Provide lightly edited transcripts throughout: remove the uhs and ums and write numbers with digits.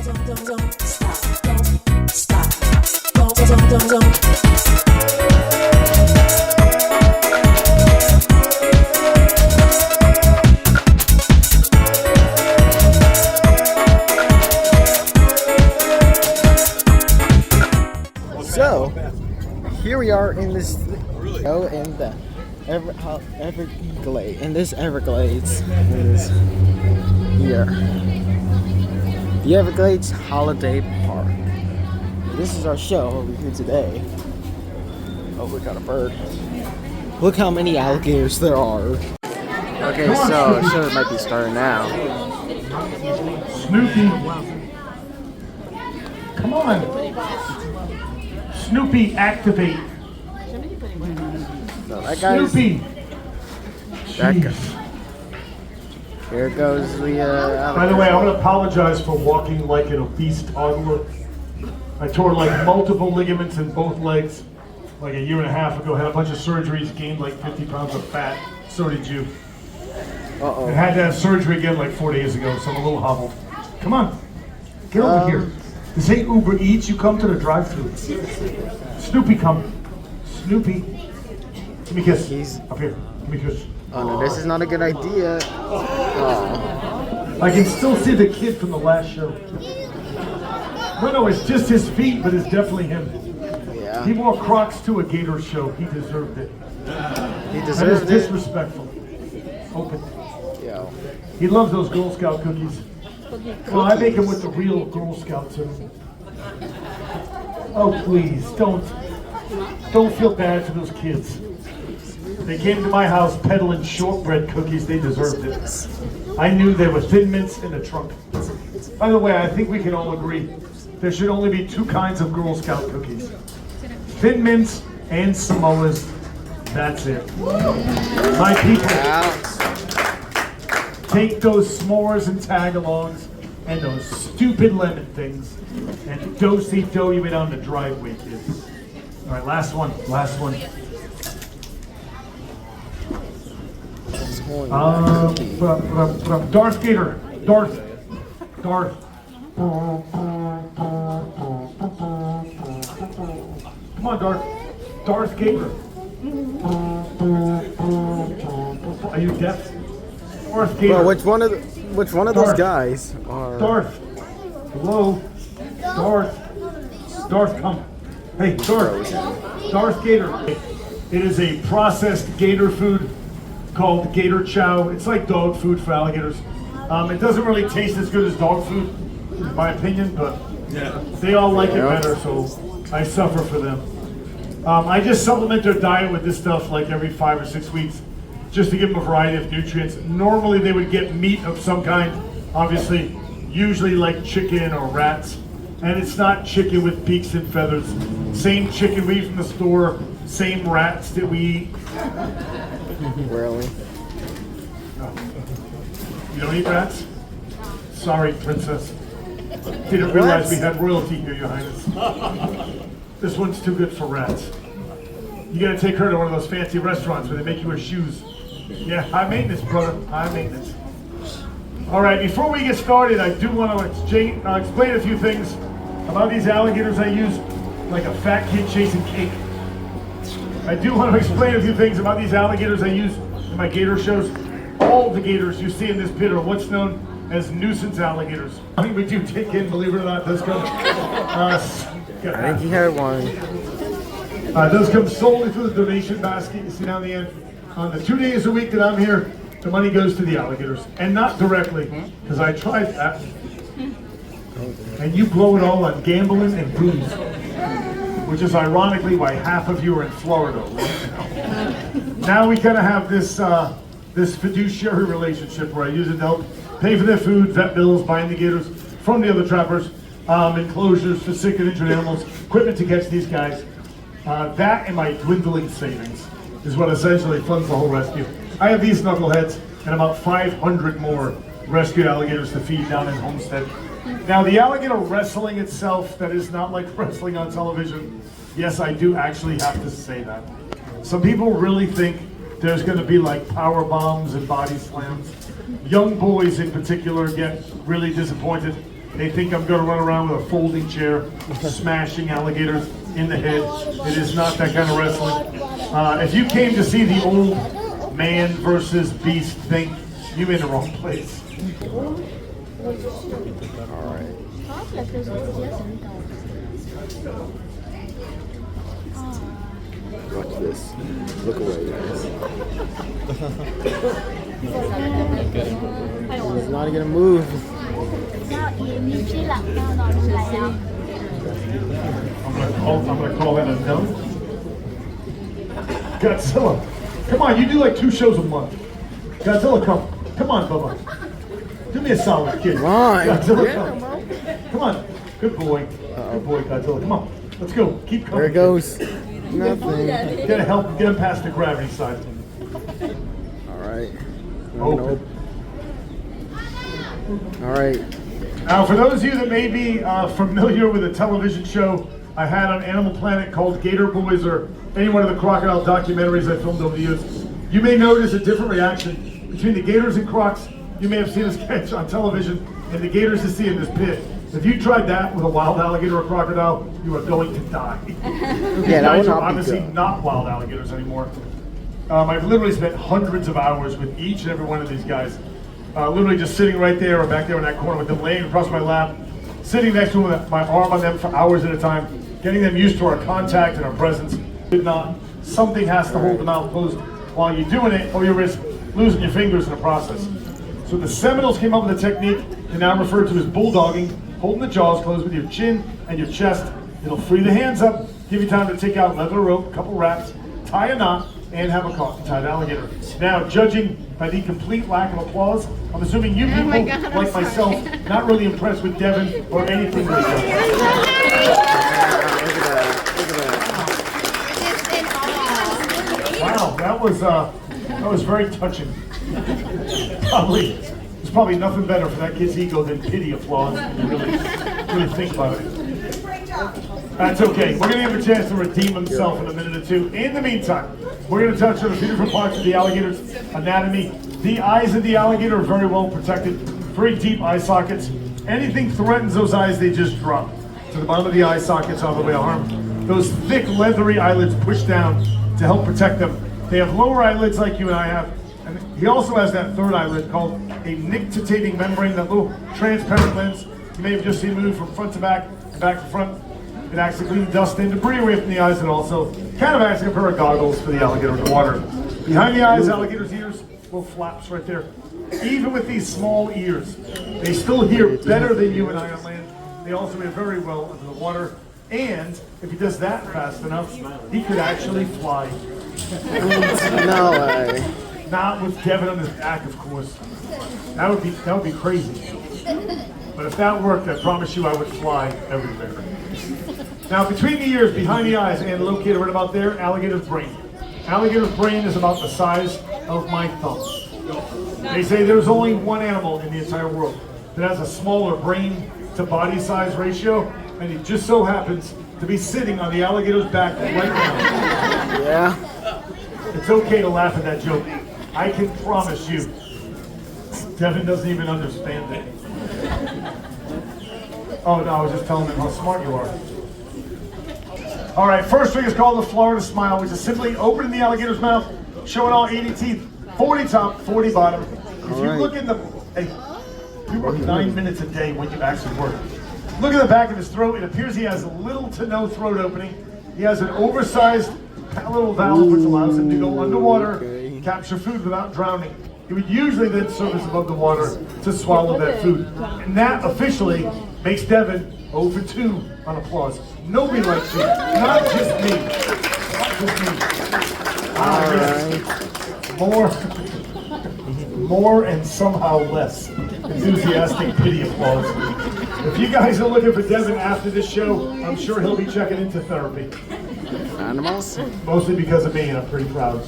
So, here we are in this, in the Everglades. In this Everglades is here, the Everglades Holiday Park. This is our show over here today. Oh, we got a bird. Look how many alligators there are. Okay, so the show might be starting now. Snoopy, come on. Snoopy, activate. So that guy's, Snoopy. that guy. Jeez. Here goes the By the way, I want to apologize for walking like an obese toddler. I tore like multiple ligaments in both legs like a year and a half ago. Had a bunch of surgeries, gained like 50 pounds of fat. So did you. And had to have surgery again like 4 days ago, so I'm a little hobbled. Come on, get over here. This ain't Uber Eats, you come to the drive-thru. Snoopy, come. Snoopy. Give me a kiss. He's up here. Give me a kiss. Oh no, this is not a good idea. Oh. I can still see the kid from the last show. No, it's just his feet, but it's definitely him. Yeah. He wore Crocs to a Gator show. He deserved it. He That is deserved it. disrespectful. Open. Yo. He loves those Girl Scout cookies. Well, I make them with the real Girl Scouts in them. Oh, please, don't feel bad for those kids. They came to my house peddling shortbread cookies. They deserved it. I knew there were Thin Mints in the trunk. By the way, I think we can all agree there should only be two kinds of Girl Scout cookies. Thin Mints and Samoas. That's it. My people, take those s'mores and tagalongs and those stupid lemon things and do-si-do you down the driveway, kids. All right, last one. Darth Gator. Darth. Come on, Darth. Darth Gator. Are you deaf? Darth Gator. Well, which one of those Darth. guys are? Darth. Hello. Darth, come. Hey, Darth. Darth Gator. It is a processed gator food called gator chow. It's like dog food for alligators. It doesn't really taste as good as dog food, in my opinion, but they all like it better, so I suffer for them. I just supplement their diet with this stuff like every 5 or 6 weeks, just to give them a variety of nutrients. Normally they would get meat of some kind, obviously, usually like chicken or rats. And it's not chicken with beaks and feathers. Same chicken we eat from the store, same rats that we eat. Really? You don't eat rats? Sorry, princess. Didn't realize we had royalty here, Your Highness. This one's too good for rats. You gotta take her to one of those fancy restaurants where they make you wear shoes. Yeah, high maintenance, brother, high maintenance. All right, before we get started, I do want to explain a few things about these alligators I use, like a fat kid chasing cake. I do want to explain a few things about these alligators I use in my gator shows. All the gators you see in this pit are what's known as nuisance alligators. I think we do take in, believe it or not, those come. I think you had one. Those come solely through the donation basket you see down the end. On the 2 days a week that I'm here, the money goes to the alligators, and not directly, because I tried that. And you blow it all on gambling and booze, which is ironically why half of you are in Florida right now. Now we kind of have this this fiduciary relationship where I use it to help pay for their food, vet bills, buying the gators from the other trappers, enclosures for sick and injured animals, equipment to catch these guys. That and my dwindling savings is what essentially funds the whole rescue. I have these knuckleheads and about 500 more rescued alligators to feed down in Homestead. Now the alligator wrestling itself, that is not like wrestling on television. Yes, I do actually have to say that. Some people really think there's going to be like power bombs and body slams. Young boys in particular get really disappointed. They think I'm going to run around with a folding chair, smashing alligators in the head. It is not that kind of wrestling. If you came to see the old man versus beast thing, you're in the wrong place. Alright. Watch this. Look away, guys. He's not gonna move. I'm gonna call that a no. Godzilla, come on, you do like 2 shows a month. Godzilla, come on, Bubba. Do me a solid, kid. Come on. Godzilla, come on. Good boy. Good boy, Godzilla. Come on. Let's go. Keep coming. There it goes. Nothing. Gotta help get him past the gravity side. Alright. Open. Alright. Now, for those of you that may be familiar with a television show I had on Animal Planet called Gator Boys, or any one of the crocodile documentaries I filmed over the years, you may notice a different reaction between the gators and crocs you may have seen us catch on television and the gators you see in this pit. If you tried that with a wild alligator or crocodile, you are going to die. Yeah, that would are not be obviously good. not wild alligators anymore. I've literally spent hundreds of hours with each and every one of these guys. Literally just sitting right there or back there in that corner with them laying across my lap, sitting next to them with my arm on them for hours at a time, getting them used to our contact and our presence. Did not. Something has to hold them out closed while you're doing it, or you risk losing your fingers in the process. So the Seminoles came up with a technique they now refer to as bulldogging, holding the jaws closed with your chin and your chest. It'll free the hands up, give you time to take out leather rope, a couple wraps, tie a knot, and have a tied alligator. Now, judging by the complete lack of applause, I'm assuming you people, like myself, not really impressed with Devin or anything like that. Wow, that was very touching. There's probably nothing better for that kid's ego than pity applause. When you really think about it. That's okay. We're going to give him a chance to redeem himself in a minute or two. In the meantime, we're going to touch on a few different parts of the alligator's anatomy. The eyes of the alligator are very well protected, very deep eye sockets. Anything threatens those eyes, they just drop to the bottom of the eye sockets all the way arm. Those thick, leathery eyelids push down to help protect them. They have lower eyelids like you and I have. And he also has that third eyelid called a nictitating membrane, that little transparent lens you may have just seen move from front to back and back to front. It acts to clean dust and debris away from the eyes, and also kind of acts like a pair of goggles for the alligator in the water. Behind the eyes, alligators' ears, little flaps right there. Even with these small ears, they still hear better than you and I on land. They also hear very well under the water. And if he does that fast enough, he could actually fly. No way. Not with Devin on his back, of course. That would be crazy. But if that worked, I promise you I would fly everywhere. Now, between the ears, behind the eyes, and located right about there, alligator's brain. Alligator's brain is about the size of my thumb. They say there's only one animal in the entire world that has a smaller brain to body size ratio, and it just so happens to be sitting on the alligator's back right now. Yeah. It's okay to laugh at that joke. I can promise you, Devin doesn't even understand it. Oh no, I was just telling him how smart you are. All right, first trick is called the Florida Smile, which is simply opening the alligator's mouth, showing all 80 teeth, 40 top, 40 bottom. If you look in the, hey, you work 9 minutes a day when you actually work. Look at the back of his throat. It appears he has little to no throat opening. He has an oversized palatal valve, which allows him to go underwater, capture food without drowning. He would usually then surface above the water to swallow that food. And that officially makes Devin 0 for 2 on applause. Nobody likes you. Not just me. Not just me. Yes. More and somehow less enthusiastic pity applause. If you guys are looking for Devin after this show, I'm sure he'll be checking into therapy. Animals? Mostly because of me, and I'm pretty proud.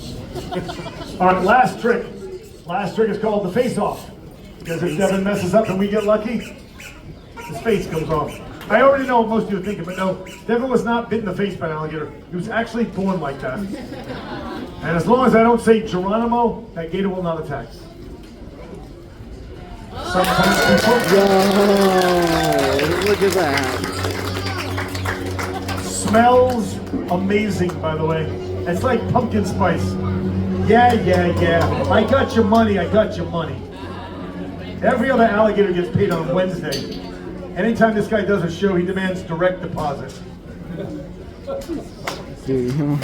All right, last trick. Last trick is called the face-off. Because if Devin messes up and we get lucky, his face goes off. I already know what most of you are thinking, but no, Devin was not bitten in the face by an alligator. He was actually born like that. And as long as I don't say Geronimo, that gator will not attack. Sometimes people Yo, look at that. smells amazing, by the way. It's like pumpkin spice. Yeah. I got your money. Every other alligator gets paid on Wednesday. Anytime this guy does a show, he demands direct deposit. Dude. Come on,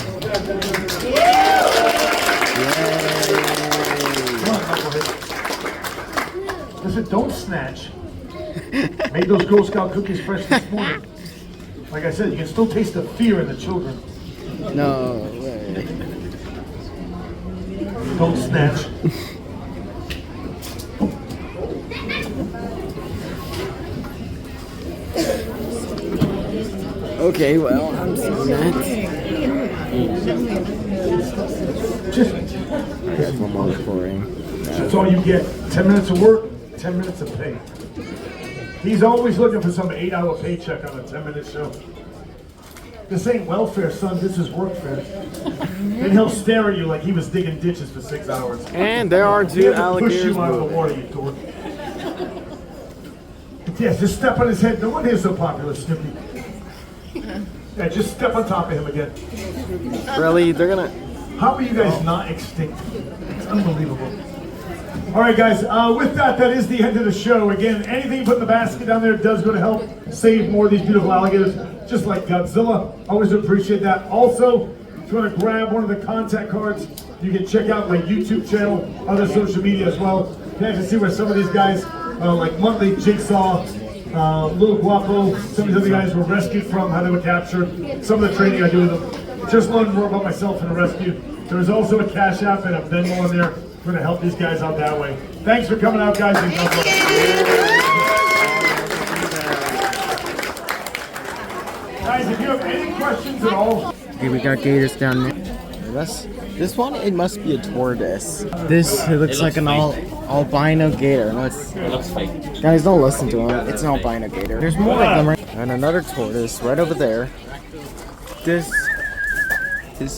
knucklehead. Listen, don't snatch. Made those Girl Scout cookies fresh this morning. Like I said, you can still taste the fear in the children. No way. Don't snatch. Okay, well, I'm seeing that. Just, I got one more recording. that's all you get. 10 minutes of work, 10 minutes of pay. He's always looking for some 8-hour paycheck on a 10-minute show. This ain't welfare, son. This is workfare. And he'll stare at you like he was digging ditches for 6 hours. And there are He two had to push alligators you out of the moving. water, you dork. Yeah, just step on his head. No wonder he's so popular, Snoopy. Yeah, just step on top of him again. Really? They're gonna... How are you guys not extinct? It's unbelievable. All right, guys. With that, that is the end of the show. Again, anything you put in the basket down there does go to help save more of these beautiful alligators, just like Godzilla. Always appreciate that. Also, if you want to grab one of the contact cards, you can check out my YouTube channel, other social media as well. You can actually see where some of these guys, like Monthly Jigsaw, Little Guapo, some of these other guys were rescued from, how they were captured, some of the training I do with them. Just learn more about myself and the rescue. There is also a Cash App and a Venmo in there. We're going to help these guys out that way. Thanks for coming out, guys. And God bless. Guys, if you have any questions at all. Okay, we got gators down there. This one, it must be a tortoise. This, it looks like an albino gator. No, it looks fake. Guys, don't listen to him. It's an albino gator. There's more of them. And another tortoise right over there. This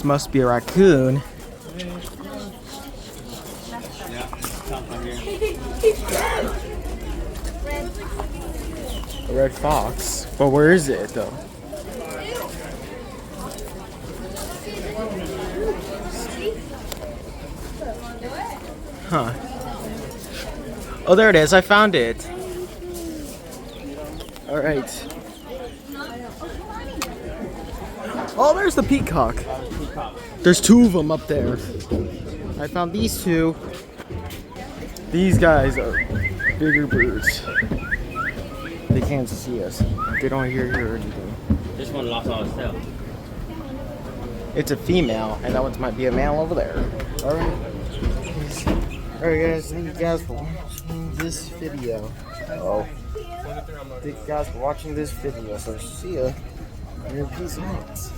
must be a raccoon. A red fox. But where is it though? Huh. Oh, there it is. I found it. All right. Oh, there's the peacock. There's two of them up there. I found these two. These guys are bigger birds. They can't see us. They don't hear or anything. This one lost all its tail. It's a female, and that one might be a male over there. Alright. Alright guys, thank you guys for watching this video. Thank you guys for watching this video. So see ya. And peace out.